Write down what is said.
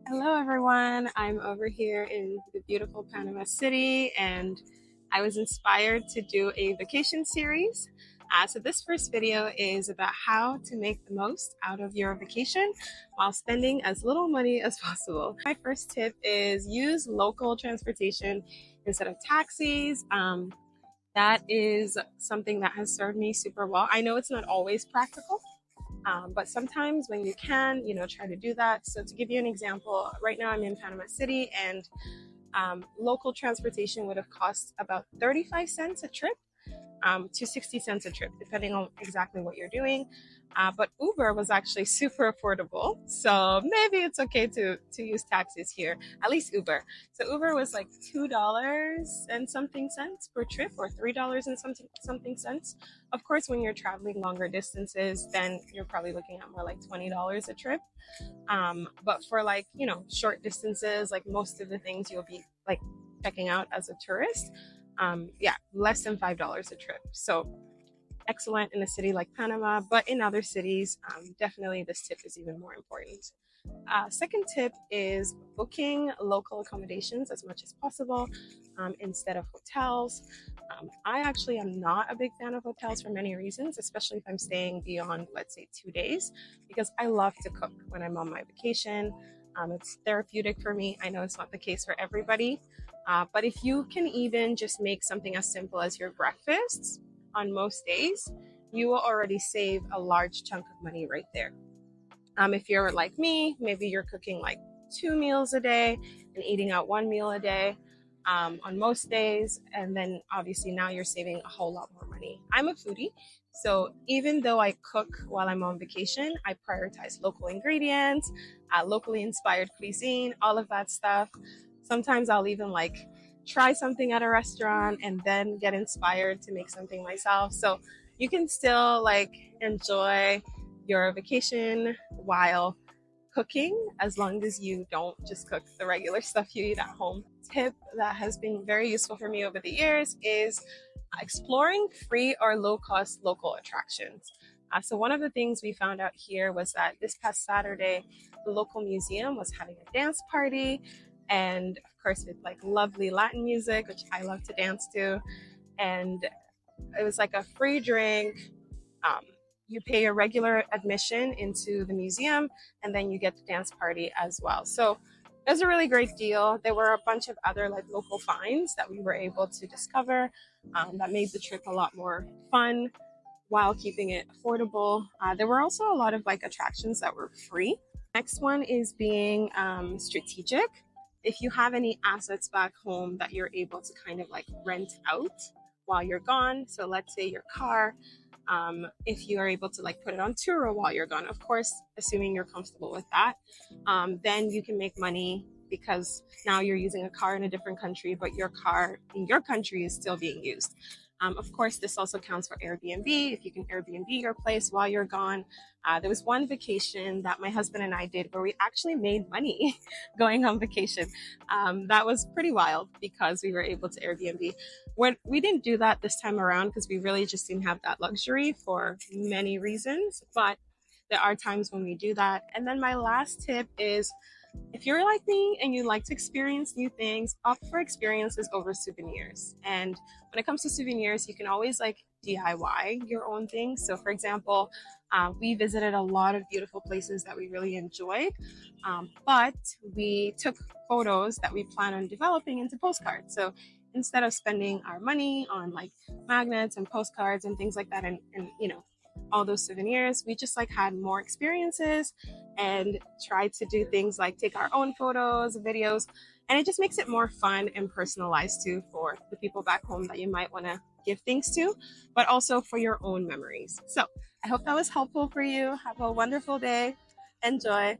Hello everyone, I'm over here in the beautiful Panama City and I was inspired to do a vacation series. So this first video is about how to make the most out of your vacation while spending as little money as possible. My first tip is use local transportation instead of taxis. That is something that has served me super well. I know it's not always practical, but sometimes when you can, try to do that. So to give you an example, right now I'm in Panama City and local transportation would have cost about 35 cents a trip to 60 cents a trip, depending on exactly what you're doing. But Uber was actually super affordable. So maybe it's okay to use taxis here, at least Uber. So Uber was like $2 and something cents per trip or $3 and something cents. Of course, when you're traveling longer distances, then you're probably looking at more like $20 a trip. But for like, short distances, like most of the things you'll be like checking out as a tourist, yeah, less than $5 a trip. So excellent in a city like Panama, but in other cities, definitely this tip is even more important. Second tip is booking local accommodations as much as possible instead of hotels. I actually am not a big fan of hotels for many reasons, especially if I'm staying beyond, let's say, 2 days, because I love to cook when I'm on my vacation. It's therapeutic for me. I know it's not the case for everybody, but if you can even just make something as simple as your breakfasts on most days, you will already save a large chunk of money right there. If you're like me, maybe you're cooking like 2 meals a day and eating out 1 meal a day on most days. And then obviously now you're saving a whole lot more money. I'm a foodie. So even though I cook while I'm on vacation, I prioritize local ingredients, locally inspired cuisine, all of that stuff. Sometimes I'll even like try something at a restaurant and then get inspired to make something myself. So you can still like enjoy your vacation while cooking, as long as you don't just cook the regular stuff you eat at home. Tip that has been very useful for me over the years is exploring free or low cost local attractions. So one of the things we found out here was that this past Saturday, the local museum was having a dance party, and of course with like lovely Latin music, which I love to dance to. And it was like a free drink. Um, you pay a regular admission into the museum and then you get the dance party as well. So it was a really great deal. There were a bunch of other like local finds that we were able to discover that made the trip a lot more fun while keeping it affordable. There were also a lot of like attractions that were free. Next one is being strategic. If you have any assets back home that you're able to kind of like rent out while you're gone, so let's say your car, if you are able to like put it on Turo while you're gone, of course, assuming you're comfortable with that, then you can make money because now you're using a car in a different country, but your car in your country is still being used. Of course, this also counts for Airbnb. If you can Airbnb your place while you're gone. There was one vacation that my husband and I did where we actually made money going on vacation. That was pretty wild because we were able to Airbnb. We didn't do that this time around because we really just didn't have that luxury for many reasons, but there are times when we do that. And then my last tip is, if you're like me and you like to experience new things, opt for experiences over souvenirs. And when it comes to souvenirs, you can always like DIY your own things. So for example, we visited a lot of beautiful places that we really enjoyed, but we took photos that we plan on developing into postcards. So instead of spending our money on like magnets and postcards and things like that, and all those souvenirs, we just like had more experiences and tried to do things like take our own photos, videos, and it just makes it more fun and personalized too for the people back home that you might want to give things to, but also for your own memories. So I hope that was helpful for you. Have a wonderful day. Enjoy.